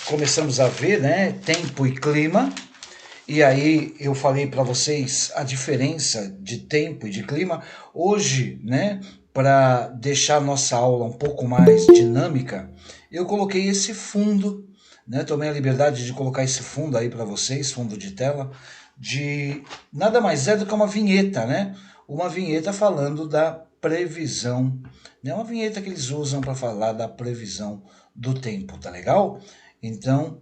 começamos a ver, né, tempo e clima. E aí eu falei para vocês a diferença de tempo e de clima. Hoje, né, para deixar nossa aula um pouco mais dinâmica, eu coloquei esse fundo, né, tomei a liberdade de colocar esse fundo aí para vocês, fundo de tela, de nada mais é do que uma vinheta, né? Uma vinheta falando da previsão, né? Uma vinheta que eles usam para falar da previsão do tempo, tá legal? Então,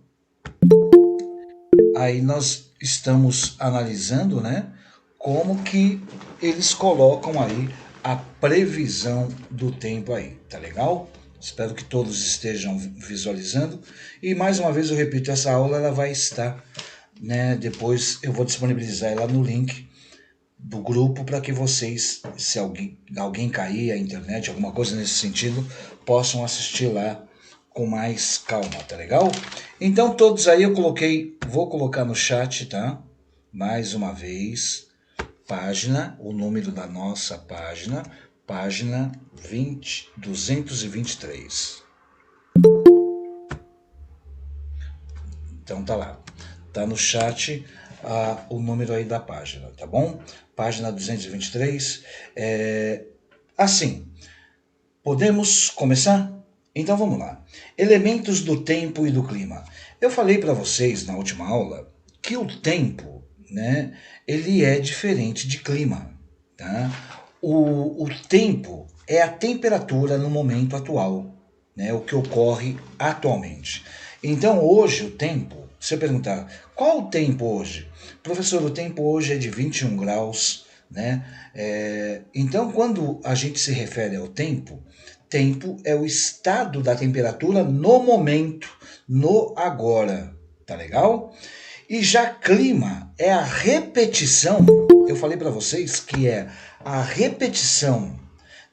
aí nós estamos analisando, né, como que eles colocam aí a previsão do tempo aí, tá legal? Espero que todos estejam visualizando. E mais uma vez eu repito, essa aula ela vai estar, né, depois eu vou disponibilizar ela no link do grupo para que vocês, se alguém cair a internet, alguma coisa nesse sentido, possam assistir lá com mais calma, tá legal? Então todos aí eu coloquei, vou colocar no chat, tá? Mais uma vez, página, o número da nossa página, página 223. Então tá lá, tá no chat o número aí da página, tá bom? Página 223. Assim, podemos começar? Então vamos lá. Elementos do tempo e do clima. Eu falei para vocês na última aula que o tempo, né, ele é diferente de clima, tá? O tempo é a temperatura no momento atual, né, o que ocorre atualmente. Então hoje o tempo, se eu perguntar qual o tempo hoje? Professor, o tempo hoje é de 21 graus, né? Então quando a gente se refere ao tempo, tempo é o estado da temperatura no momento, no agora, tá legal? E já clima é a repetição, eu falei para vocês que é a repetição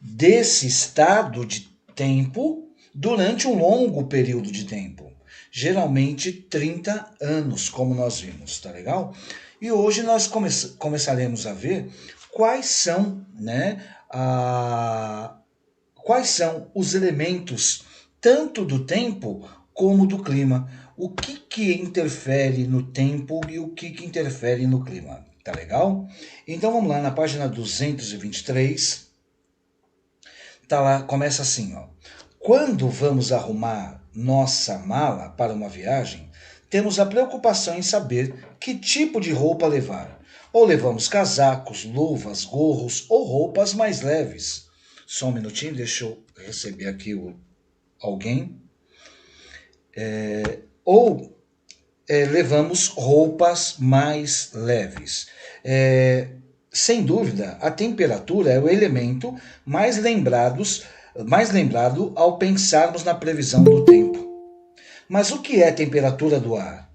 desse estado de tempo durante um longo período de tempo. Geralmente 30 anos, como nós vimos, tá legal? E hoje nós começaremos a ver quais são, né, quais são os elementos tanto do tempo como do clima. O que interfere no tempo e o que interfere no clima. Tá legal? Então vamos lá na página 223. Tá lá, começa assim, ó. Quando vamos arrumar nossa mala para uma viagem, temos a preocupação em saber que tipo de roupa levar. Ou levamos casacos, luvas, gorros ou roupas mais leves. Só um minutinho, deixa eu receber aqui alguém. Ou levamos roupas mais leves. Sem dúvida, a temperatura é o elemento mais lembrado ao pensarmos na previsão do tempo. Mas o que é a temperatura do ar?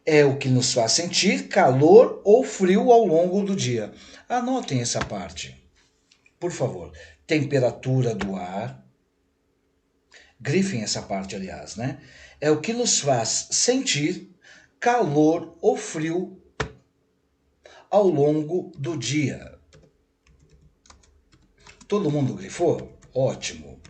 É o que nos faz sentir calor ou frio ao longo do dia. Anotem essa parte, por favor. Temperatura do ar. Grifem essa parte, aliás, né? É o que nos faz sentir calor ou frio ao longo do dia. Todo mundo grifou? Ótimo.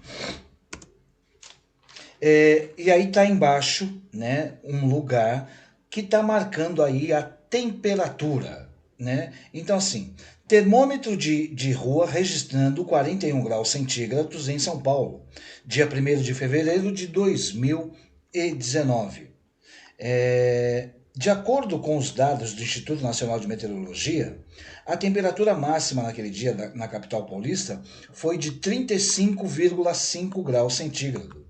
E aí está embaixo, né, um lugar que está marcando aí a temperatura, né? Então assim, termômetro de rua registrando 41 graus centígrados em São Paulo, dia 1º de fevereiro de 2019. De acordo com os dados do Instituto Nacional de Meteorologia, a temperatura máxima naquele dia na capital paulista foi de 35,5 graus centígrados.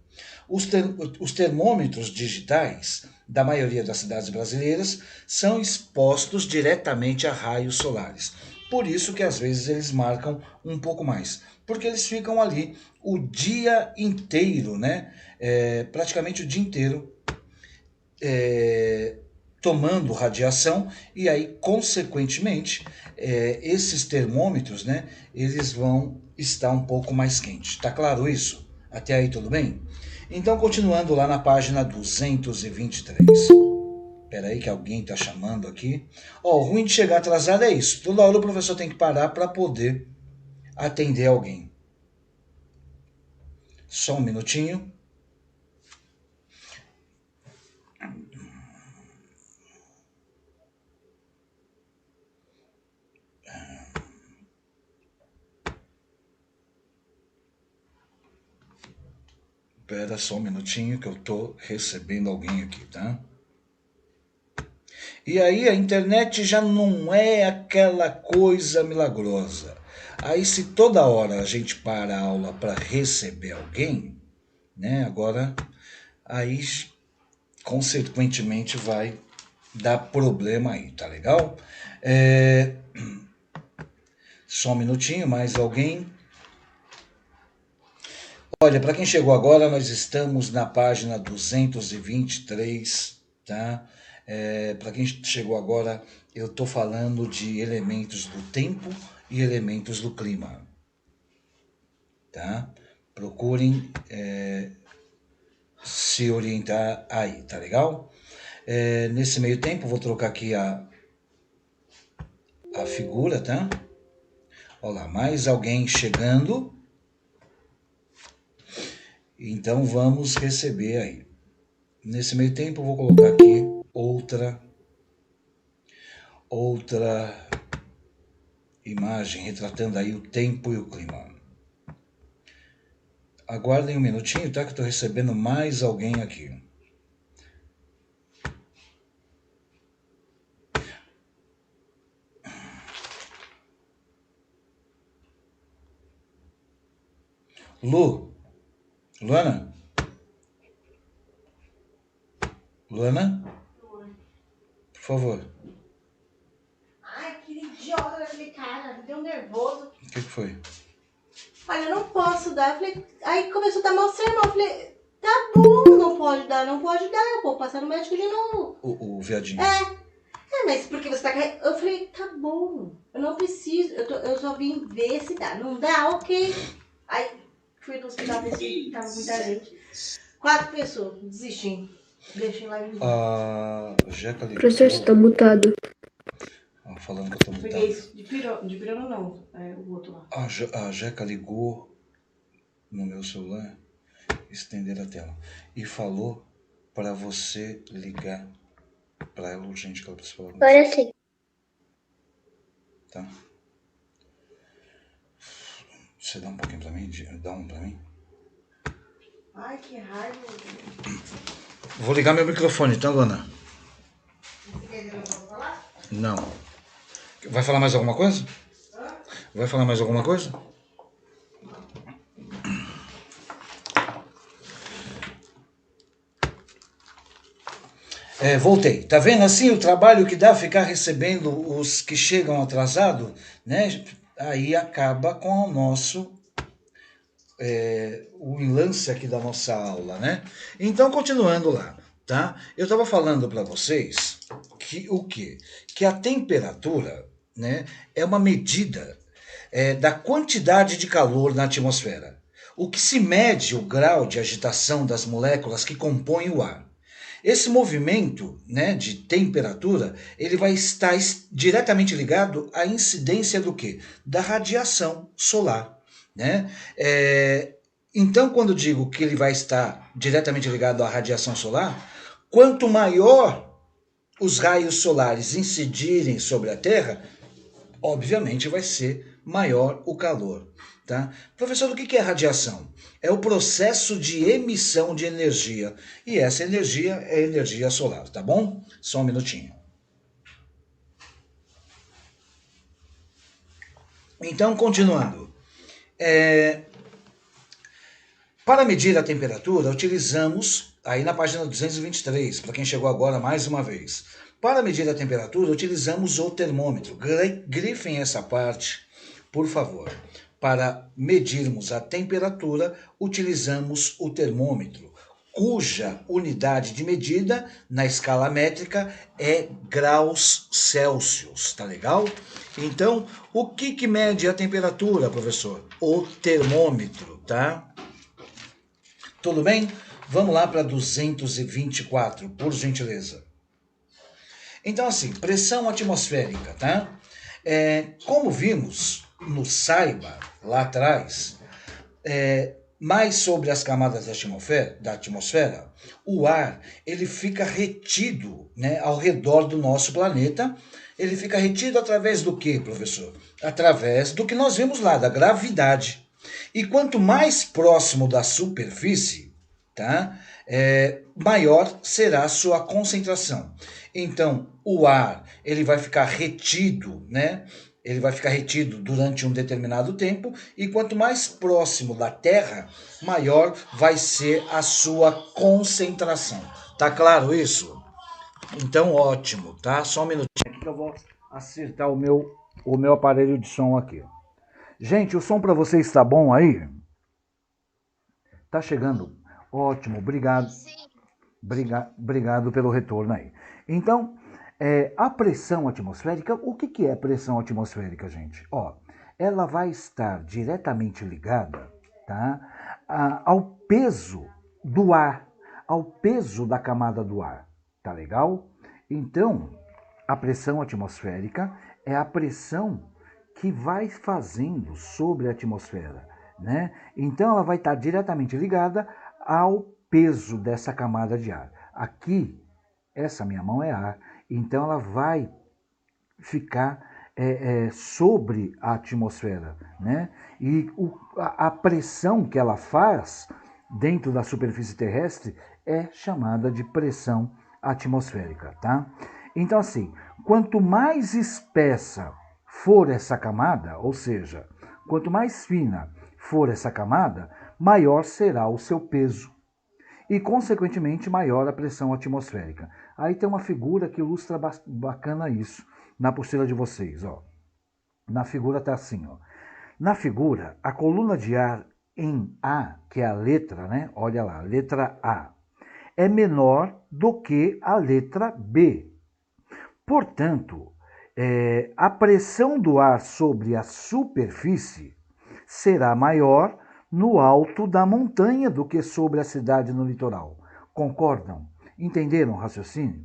Os termômetros digitais da maioria das cidades brasileiras são expostos diretamente a raios solares. Por isso que às vezes eles marcam um pouco mais, porque eles ficam ali o dia inteiro, né? Praticamente o dia inteiro tomando radiação e aí, consequentemente, esses termômetros, né, eles vão estar um pouco mais quentes. Tá claro isso? Até aí tudo bem? Então, continuando lá na página 223. Espera aí que alguém está chamando aqui. O ruim de chegar atrasado é isso. Toda hora o professor tem que parar para poder atender alguém. Só um minutinho. Espera só um minutinho que eu tô recebendo alguém aqui, tá? E aí a internet já não é aquela coisa milagrosa. Aí se toda hora a gente para a aula para receber alguém, né? Agora aí consequentemente vai dar problema aí, tá legal? Só um minutinho, mais alguém? Olha, para quem chegou agora, nós estamos na página 223, tá? Para quem chegou agora, eu estou falando de elementos do tempo e elementos do clima, tá? Procurem se orientar aí, tá legal? Nesse meio tempo, vou trocar aqui a figura, tá? Olha lá, mais alguém chegando. Então vamos receber aí. Nesse meio tempo, eu vou colocar aqui outra imagem retratando aí o tempo e o clima. Aguardem um minutinho, tá? Que eu tô recebendo mais alguém aqui. Luana? Luana? Por favor. Ai, aquele idiota daquele cara, me deu nervoso. O que foi? Olha, eu não posso dar. Eu falei, aí começou a dar mau sermão. Eu falei, tá bom, não pode dar, não pode dar. Eu vou passar no médico de novo. O viadinho. Mas porque você tá carregando. Eu falei, tá bom, eu não preciso. Eu só vim ver se dá. Não dá, ok. Aí fui no hospital desse, tava muita gente. 4 pessoas, desistindo. Deixei lá em A Jeca ligou. Professor, você tá mutado. Falando que eu tô mutado. Peguei isso de pirona não, é o outro lá. A Jeca ligou no meu celular, estender a tela, e falou para você ligar para ela urgente que ela precisa falar com você. Agora sim. Tá? Você dá um pouquinho pra mim? Dá um pra mim? Ai, que raiva. Vou ligar meu microfone, tá, Luana? Você quer dizer pra falar? Não. Vai falar mais alguma coisa? Vai falar mais alguma coisa? Voltei. Tá vendo assim o trabalho que dá ficar recebendo os que chegam atrasado, né? Aí acaba com o nosso o lance aqui da nossa aula, né? Então, continuando lá, tá? Eu estava falando para vocês que o quê? Que a temperatura, né, é uma medida da quantidade de calor na atmosfera. O que se mede o grau de agitação das moléculas que compõem o ar. Esse movimento, né, de temperatura, ele vai estar diretamente ligado à incidência do quê? Da radiação solar, né? Então, quando digo que ele vai estar diretamente ligado à radiação solar, quanto maior os raios solares incidirem sobre a Terra, obviamente vai ser maior o calor. Tá? Professor, o que é radiação? É o processo de emissão de energia. E essa energia é energia solar, tá bom? Só um minutinho. Então, continuando. Para medir a temperatura, utilizamos, aí na página 223, para quem chegou agora mais uma vez. Para medir a temperatura, utilizamos o termômetro. Grifem essa parte, por favor. Para medirmos a temperatura, utilizamos o termômetro, cuja unidade de medida na escala métrica é graus Celsius, tá legal? Então, o que mede a temperatura, professor? O termômetro, tá? Tudo bem? Vamos lá para 224, por gentileza. Então, assim, pressão atmosférica, tá? Como vimos no Saiba, lá atrás, mais sobre as camadas da atmosfera, o ar, ele fica retido, né, ao redor do nosso planeta. Ele fica retido através do quê, professor? Através do que nós vimos lá, da gravidade. E quanto mais próximo da superfície, tá? Maior será a sua concentração. Então, o ar ele vai ficar retido, né? Ele vai ficar retido durante um determinado tempo e quanto mais próximo da Terra, maior vai ser a sua concentração. Tá claro isso? Então, ótimo, tá? Só um minutinho aqui que eu vou acertar o meu aparelho de som aqui. Gente, o som para vocês está bom aí? Tá chegando? Ótimo, obrigado. Obrigado pelo retorno aí. Então, a pressão atmosférica, o que é pressão atmosférica, gente? Ó, ela vai estar diretamente ligada, tá, ao peso do ar, ao peso da camada do ar, tá legal? Então, a pressão atmosférica é a pressão que vai fazendo sobre a atmosfera, né? Então, ela vai estar diretamente ligada ao peso dessa camada de ar. Aqui, essa minha mão é ar, então ela vai ficar sobre a atmosfera, né? E a pressão que ela faz dentro da superfície terrestre é chamada de pressão atmosférica, tá? Então, assim, quanto mais espessa for essa camada, ou seja, quanto mais fina for essa camada, maior será o seu peso e, consequentemente, maior a pressão atmosférica. Aí tem uma figura que ilustra bacana isso na apostila de vocês. Ó. Na figura está assim. Ó. Na figura, a coluna de ar em A, que é a letra, né? Olha lá, letra A, é menor do que a letra B. Portanto, a pressão do ar sobre a superfície será maior no alto da montanha do que sobre a cidade no litoral. Concordam? Entenderam o raciocínio?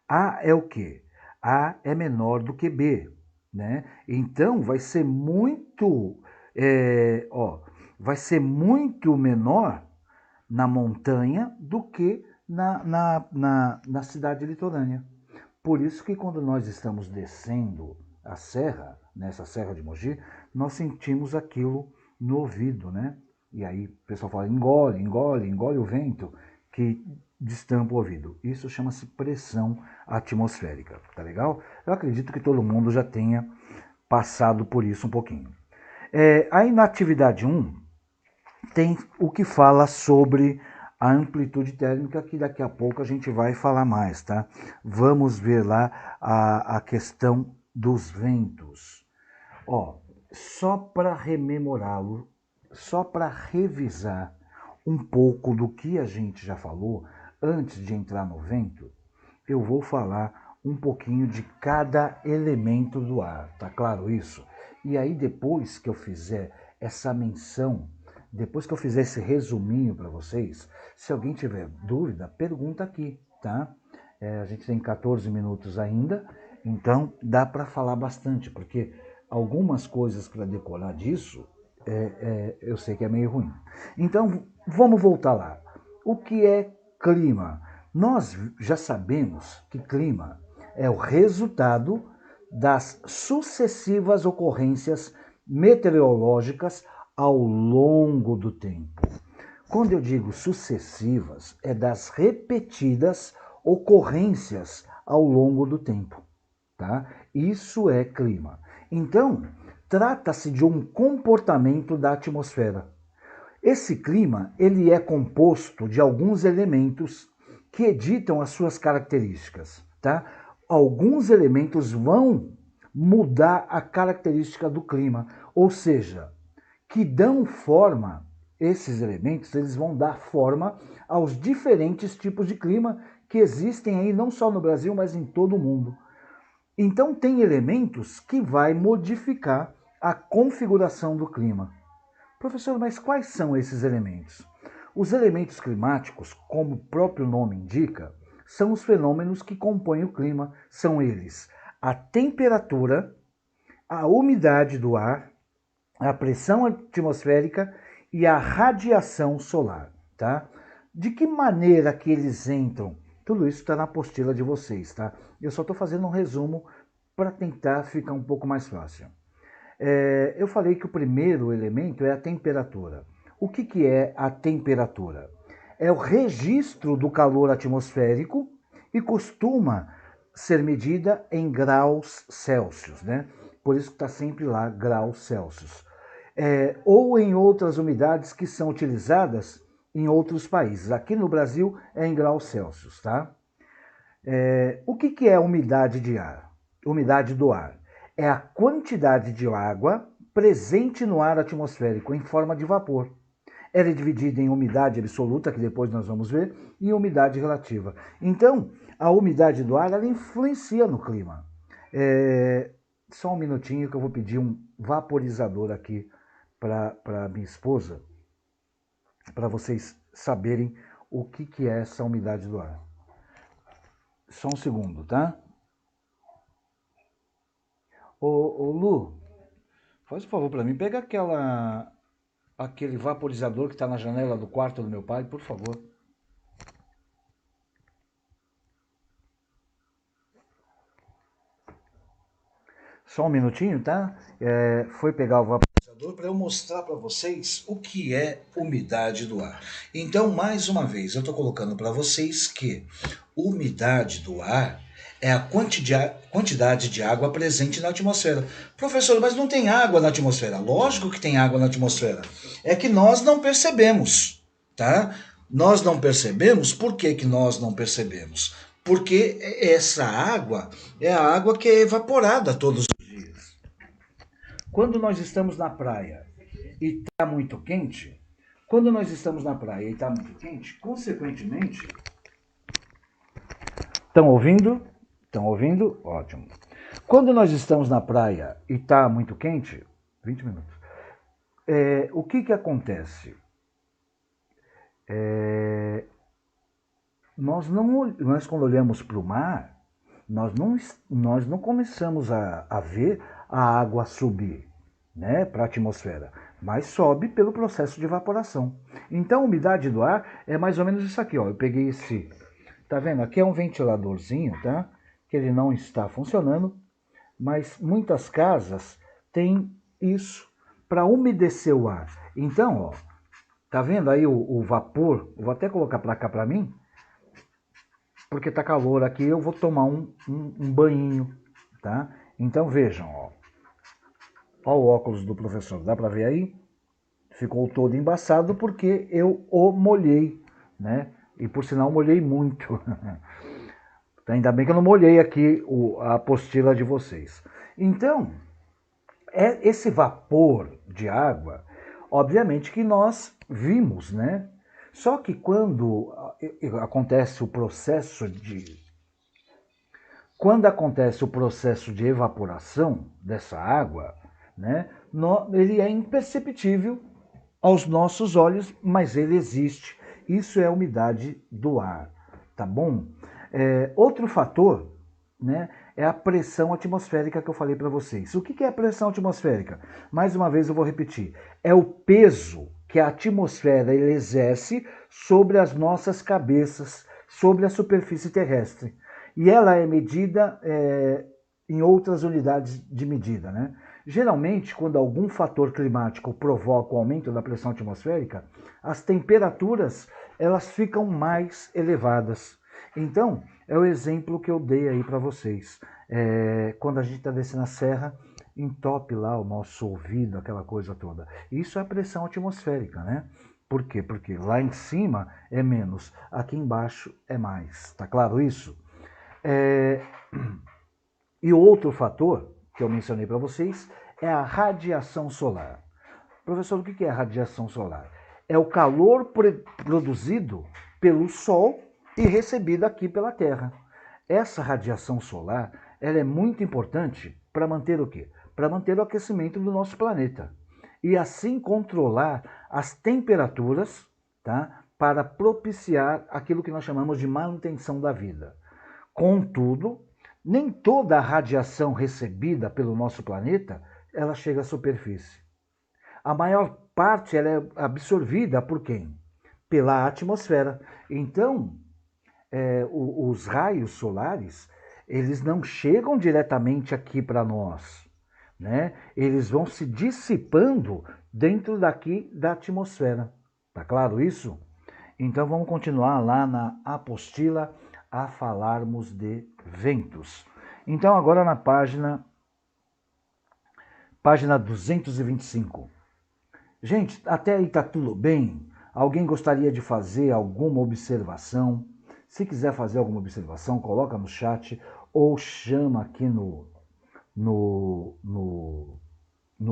A é o quê? A é menor do que B, né? Então vai ser vai ser muito menor na montanha do que na cidade litorânea. Por isso que quando nós estamos descendo a serra, nessa serra de Mogi, nós sentimos aquilo no ouvido, né? E aí o pessoal fala, engole, engole, engole o vento que destampa o ouvido. Isso chama-se pressão atmosférica, tá legal? Eu acredito que todo mundo já tenha passado por isso um pouquinho. Aí na atividade 1 tem o que fala sobre a amplitude térmica, que daqui a pouco a gente vai falar mais, tá? Vamos ver lá a questão dos ventos. Ó, só para rememorá-lo, só para revisar um pouco do que a gente já falou, antes de entrar no vento, eu vou falar um pouquinho de cada elemento do ar, tá claro isso? E aí depois que eu fizer essa menção, depois que eu fizer esse resuminho para vocês, se alguém tiver dúvida, pergunta aqui, tá? A gente tem 14 minutos ainda, então dá para falar bastante, porque algumas coisas para decorar disso, eu sei que é meio ruim. Então, vamos voltar lá. O que é clima? Nós já sabemos que clima é o resultado das sucessivas ocorrências meteorológicas ao longo do tempo. Quando eu digo sucessivas, é das repetidas ocorrências ao longo do tempo, tá? Isso é clima. Então, trata-se de um comportamento da atmosfera. Esse clima, ele é composto de alguns elementos que editam as suas características, tá? Alguns elementos vão mudar a característica do clima, ou seja, que dão forma, esses elementos, eles vão dar forma aos diferentes tipos de clima que existem aí não só no Brasil, mas em todo o mundo. Então tem elementos que vai modificar a configuração do clima. Professor, mas quais são esses elementos? Os elementos climáticos, como o próprio nome indica, são os fenômenos que compõem o clima. São eles a temperatura, a umidade do ar, a pressão atmosférica e a radiação solar, tá? De que maneira que eles entram? Tudo isso está na apostila de vocês, tá? Eu só estou fazendo um resumo para tentar ficar um pouco mais fácil. Eu falei que o primeiro elemento é a temperatura. O que é a temperatura? é o registro do calor atmosférico e costuma ser medida em graus Celsius, né? Por isso que está sempre lá graus Celsius. Ou em outras unidades que são utilizadas em outros países. Aqui no Brasil é em graus Celsius, tá? O que é a umidade de ar? Umidade do ar é a quantidade de água presente no ar atmosférico em forma de vapor. Ela é dividida em umidade absoluta, que depois nós vamos ver, e umidade relativa. Então, a umidade do ar ela influencia no clima. Só um minutinho que eu vou pedir um vaporizador aqui para minha esposa, para vocês saberem o que é essa umidade do ar. Só um segundo, tá? Ô Lu, faz um favor para mim, pega aquele vaporizador que está na janela do quarto do meu pai, por favor. Só um minutinho, tá? Foi pegar o vaporizador para eu mostrar para vocês o que é umidade do ar. Então, mais uma vez, eu estou colocando para vocês que umidade do ar é a quantidade de água presente na atmosfera. Professor, mas não tem água na atmosfera? Lógico que tem água na atmosfera. É que nós não percebemos, tá? Nós não percebemos. Por que nós não percebemos? Porque essa água é a água que é evaporada todos os dias. Quando nós estamos na praia e está muito quente, consequentemente... Estão ouvindo? Estão ouvindo? Ótimo. Quando nós estamos na praia e está muito quente, 20 minutos, o que acontece? Nós quando olhamos para o mar, nós não começamos a ver a água subir, né, para a atmosfera, mas sobe pelo processo de evaporação. Então a umidade do ar é mais ou menos isso aqui, ó. Eu peguei esse, tá vendo? Aqui é um ventiladorzinho, tá? Que ele não está funcionando, mas muitas casas têm isso para umedecer o ar. Então, ó, tá vendo aí o vapor? Eu vou até colocar para cá para mim, porque tá calor aqui, eu vou tomar um banhinho, tá? Então vejam, ó. Ó o óculos do professor, dá para ver aí? Ficou todo embaçado porque eu o molhei, né? E por sinal molhei muito. Ainda bem que eu não molhei aqui a apostila de vocês. Então, esse vapor de água, obviamente que nós vimos, né? Só que quando acontece o processo de evaporação dessa água, né, ele é imperceptível aos nossos olhos, mas ele existe. Isso é a umidade do ar, tá bom? Outro fator, né, é a pressão atmosférica que eu falei para vocês. O que é a pressão atmosférica? Mais uma vez eu vou repetir. É o peso que a atmosfera exerce sobre as nossas cabeças, sobre a superfície terrestre. E ela é medida em outras unidades de medida, né? Geralmente, quando algum fator climático provoca o aumento da pressão atmosférica, as temperaturas elas ficam mais elevadas. Então, é o exemplo que eu dei aí para vocês. Quando a gente está descendo a serra, entope lá o nosso ouvido, aquela coisa toda. Isso é a pressão atmosférica, né? Por quê? Porque lá em cima é menos, aqui embaixo é mais. Tá claro isso? E outro fator que eu mencionei para vocês é a radiação solar. Professor, o que é a radiação solar? É o calor produzido pelo Sol e recebido aqui pela Terra. Essa radiação solar ela é muito importante para manter o quê? Para manter o aquecimento do nosso planeta. E assim controlar as temperaturas, tá? Para propiciar aquilo que nós chamamos de manutenção da vida. Contudo, nem toda a radiação recebida pelo nosso planeta ela chega à superfície. A maior parte ela é absorvida por quem? Pela atmosfera. Então, os raios solares, eles não chegam diretamente aqui para nós, né? Eles vão se dissipando dentro daqui da atmosfera. Tá claro isso? Então vamos continuar lá na apostila a falarmos de ventos. Então agora na página 225. Gente, até aí tá tudo bem? Alguém gostaria de fazer alguma observação? Se quiser fazer alguma observação, coloca no chat ou chama aqui no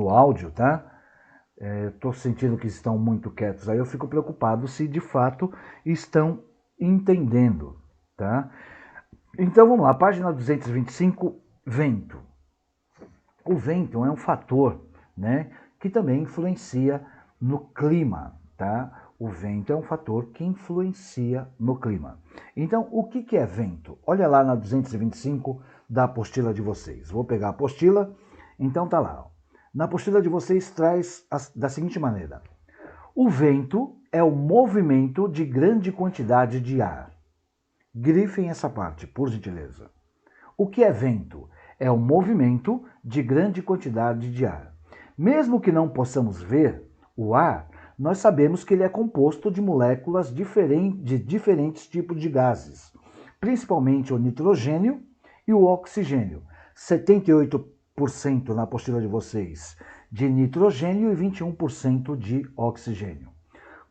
áudio, tá? Estou sentindo que estão muito quietos. Aí eu fico preocupado se de fato estão entendendo, tá? Então vamos lá, página 225, vento. O vento é um fator, né, que também influencia no clima, tá? O vento é um fator que influencia no clima. Então, o que é vento? Olha lá na 225 da apostila de vocês. Vou pegar a apostila, então tá lá. Na apostila de vocês traz da seguinte maneira. O vento é o movimento de grande quantidade de ar. Grifem essa parte, por gentileza. O que é vento? É o movimento de grande quantidade de ar. Mesmo que não possamos ver o ar, nós sabemos que ele é composto de moléculas de diferentes tipos de gases, principalmente o nitrogênio e o oxigênio. 78% na apostila de vocês de nitrogênio e 21% de oxigênio.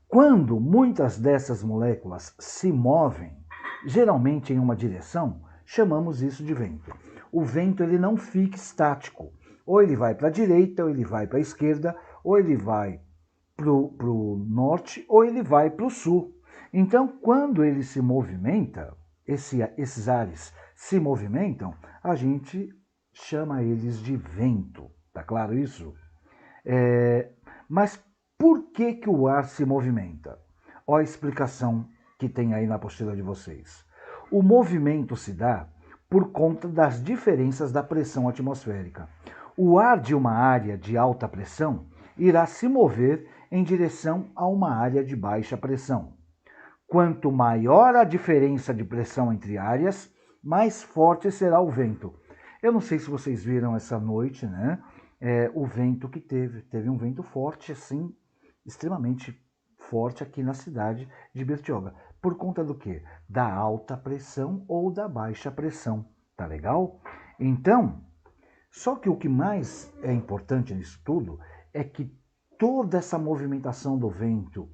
Quando muitas dessas moléculas se movem, geralmente em uma direção, chamamos isso de vento. O vento ele não fica estático. Ou ele vai para a direita, ou ele vai para a esquerda, ou ele vai para o norte, ou ele vai para o sul. Então, quando ele se movimenta, esses ares se movimentam, a gente chama eles de vento. Tá claro isso? Mas por que o ar se movimenta? Olha a explicação que tem aí na apostila de vocês. O movimento se dá por conta das diferenças da pressão atmosférica. O ar de uma área de alta pressão irá se mover em direção a uma área de baixa pressão. Quanto maior a diferença de pressão entre áreas, mais forte será o vento. Eu não sei se vocês viram essa noite, né? O vento que teve um vento forte, assim, extremamente forte aqui na cidade de Bertioga. Por conta do quê? Da alta pressão ou da baixa pressão. Tá legal? Então, só que o que mais é importante nisso tudo é que toda essa movimentação do vento,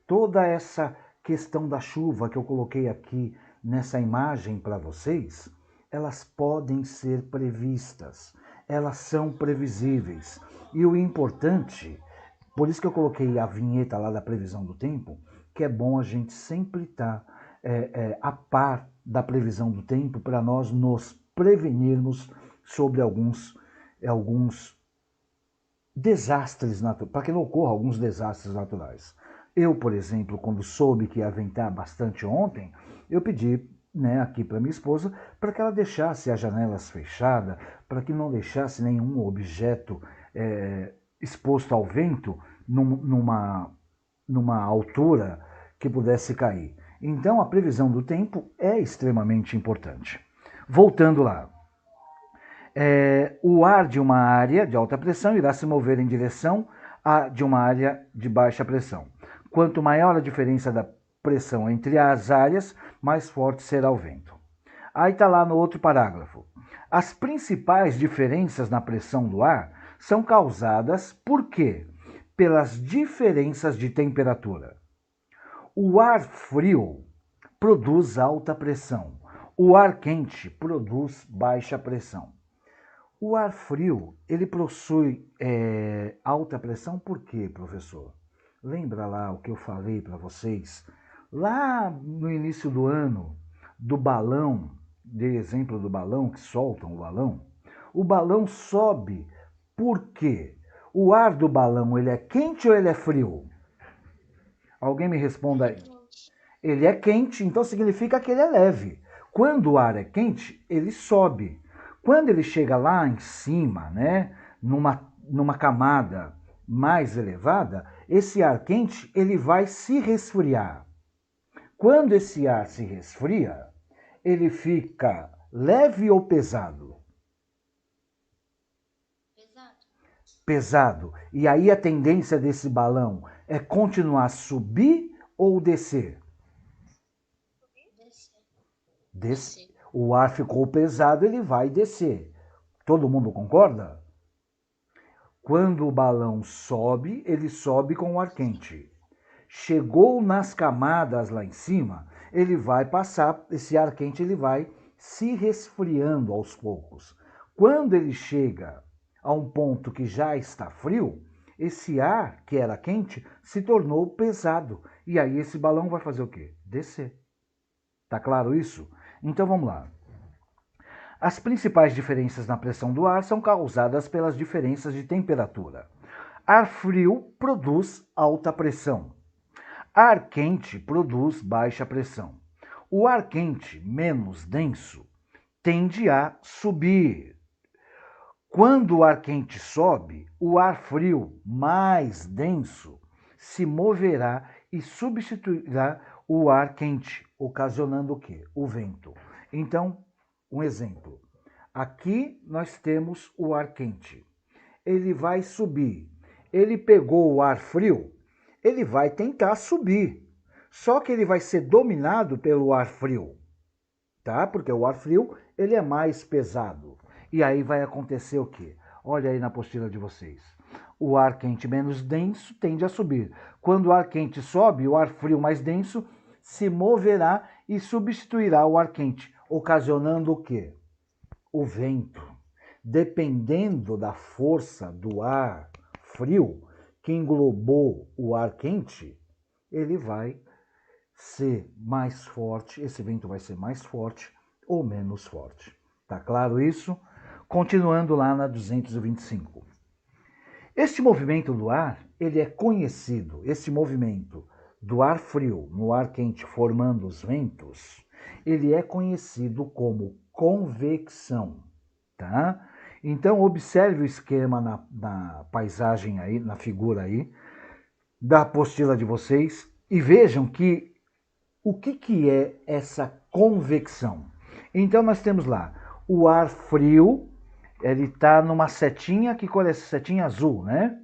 toda essa questão da chuva que eu coloquei aqui nessa imagem para vocês, elas podem ser previstas, elas são previsíveis. E o importante, por isso que eu coloquei a vinheta lá da previsão do tempo, que é bom a gente sempre estar a par da previsão do tempo para nós nos prevenirmos sobre alguns desastres naturais, para que não ocorram alguns desastres naturais. Eu, por exemplo, quando soube que ia ventar bastante ontem, eu pedi aqui para minha esposa para que ela deixasse as janelas fechadas, para que não deixasse nenhum objeto exposto ao vento numa altura que pudesse cair. Então, a previsão do tempo é extremamente importante. Voltando lá. O ar de uma área de alta pressão irá se mover em direção de uma área de baixa pressão. Quanto maior a diferença da pressão entre as áreas, mais forte será o vento. Aí está lá no outro parágrafo. As principais diferenças na pressão do ar são causadas por quê? Pelas diferenças de temperatura. O ar frio produz alta pressão. O ar quente produz baixa pressão. O ar frio, ele possui alta pressão por quê, professor? Lembra lá o que eu falei para vocês? Lá no início do ano, do balão, dei exemplo do balão, que soltam o balão. O balão sobe por quê? O ar do balão, ele é quente ou ele é frio? Alguém me responda aí. Ele é quente, então significa que ele é leve. Quando o ar é quente, ele sobe. Quando ele chega lá em cima, né, numa camada mais elevada, esse ar quente ele vai se resfriar. Quando esse ar se resfria, ele fica leve ou pesado? Pesado. E aí a tendência desse balão é continuar a subir ou descer? O ar ficou pesado, ele vai descer. Todo mundo concorda? Quando o balão sobe, ele sobe com o ar quente. Chegou nas camadas lá em cima, ele vai passar, esse ar quente ele vai se resfriando aos poucos. Quando ele chega a um ponto que já está frio, esse ar que era quente se tornou pesado. E aí esse balão vai fazer o quê? Descer. Tá claro isso? Então vamos lá. As principais diferenças na pressão do ar são causadas pelas diferenças de temperatura. Ar frio produz alta pressão. Ar quente produz baixa pressão. O ar quente, menos denso, tende a subir. Quando o ar quente sobe, o ar frio, mais denso, se moverá e substituirá o ar quente, ocasionando o quê? O vento. Então, um exemplo. Aqui nós temos o ar quente. Ele vai subir. Ele pegou o ar frio, ele vai tentar subir. Só que ele vai ser dominado pelo ar frio, tá? Porque o ar frio, ele é mais pesado. E aí vai acontecer o quê? Olha aí na apostila de vocês. O ar quente menos denso tende a subir. Quando o ar quente sobe, o ar frio mais denso se moverá e substituirá o ar quente, ocasionando o quê? O vento. Dependendo da força do ar frio que englobou o ar quente, ele vai ser mais forte, esse vento vai ser mais forte ou menos forte. Tá claro isso? Continuando lá na 225. Este movimento do ar, ele é conhecido, esse movimento do ar frio no ar quente formando os ventos, ele é conhecido como convecção, tá? Então observe o esquema na paisagem aí, na figura aí, da apostila de vocês e vejam que o que é essa convecção. Então nós temos lá o ar frio, ele está numa setinha, que cor é essa setinha? Azul, né?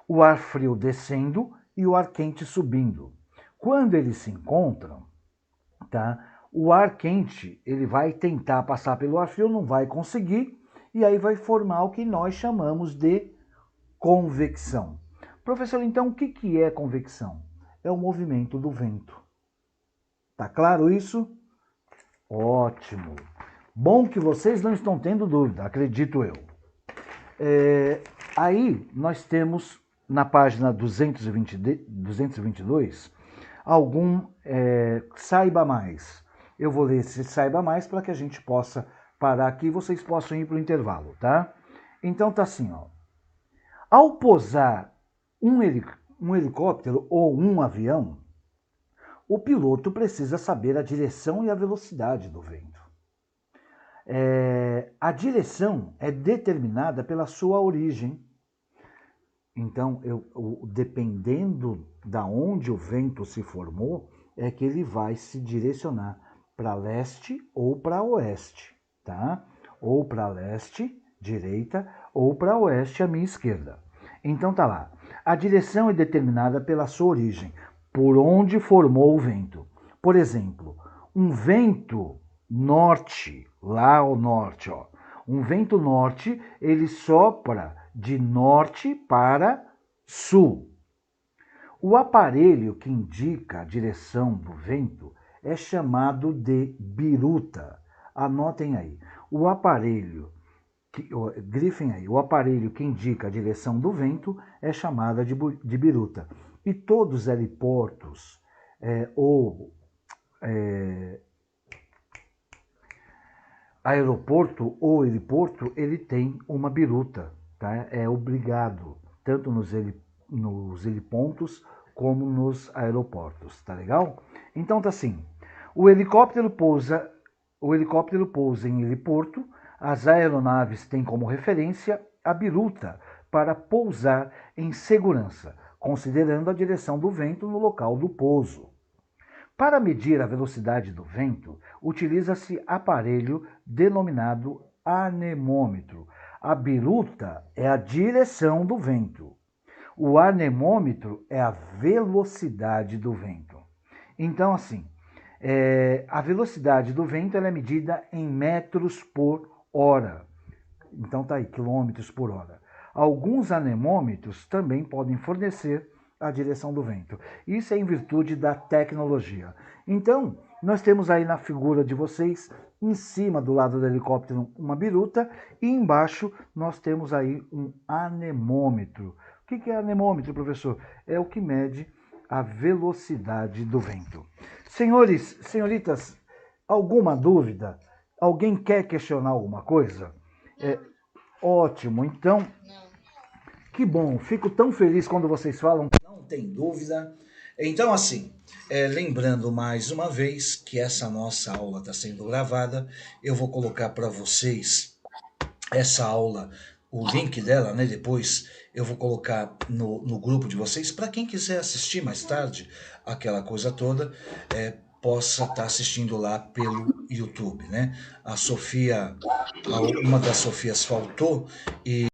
O ar frio descendo e o ar quente subindo. Quando eles se encontram, tá? O ar quente, ele vai tentar passar pelo ar frio, não vai conseguir, e aí vai formar o que nós chamamos de convecção. Professor, então o que é convecção? É o movimento do vento. Tá claro isso? Ótimo. Bom que vocês não estão tendo dúvida, acredito eu. Aí nós temos na página 222 algum saiba mais. Eu vou ler esse saiba mais para que a gente possa parar aqui e vocês possam ir para o intervalo, tá? Então tá assim, ó. Ao pousar um helicóptero ou um avião, o piloto precisa saber a direção e a velocidade do vento. A direção é determinada pela sua origem. Então, dependendo da onde o vento se formou, é que ele vai se direcionar para leste ou para oeste, tá? Ou para leste, direita, ou para oeste, à minha esquerda. Então tá lá. A direção é determinada pela sua origem, por onde formou o vento. Por exemplo, um vento norte, lá ao norte, ó. Um vento norte, ele sopra de norte para sul. O aparelho que indica a direção do vento é chamado de biruta. Anotem aí. O aparelho, grifem aí, o aparelho que indica a direção do vento é chamado de biruta. E todos os heliportos aeroporto ou heliporto, ele tem uma biruta, tá? É obrigado, tanto nos helipontos como nos aeroportos, tá legal? Então tá assim, o helicóptero pousa em heliporto, as aeronaves têm como referência a biruta para pousar em segurança, considerando a direção do vento no local do pouso. Para medir a velocidade do vento, utiliza-se aparelho denominado anemômetro. A biruta é a direção do vento. O anemômetro é a velocidade do vento. Então, assim, A velocidade do vento ela é medida em metros por hora. Então tá aí, quilômetros por hora. Alguns anemômetros também podem fornecer a direção do vento. Isso é em virtude da tecnologia. Então, nós temos aí na figura de vocês, em cima do lado do helicóptero, uma biruta e embaixo nós temos aí um anemômetro. O que é anemômetro, professor? É o que mede a velocidade do vento. Senhores, senhoritas, alguma dúvida? Alguém quer questionar alguma coisa? Ótimo, então, que bom, fico tão feliz quando vocês falam. Não tem dúvida. Então, assim, lembrando mais uma vez que essa nossa aula está sendo gravada, eu vou colocar para vocês essa aula, o link dela, né? Depois eu vou colocar no grupo de vocês, para quem quiser assistir mais tarde, aquela coisa toda, possa estar assistindo lá pelo YouTube, né? A Sofia, uma das Sofias faltou e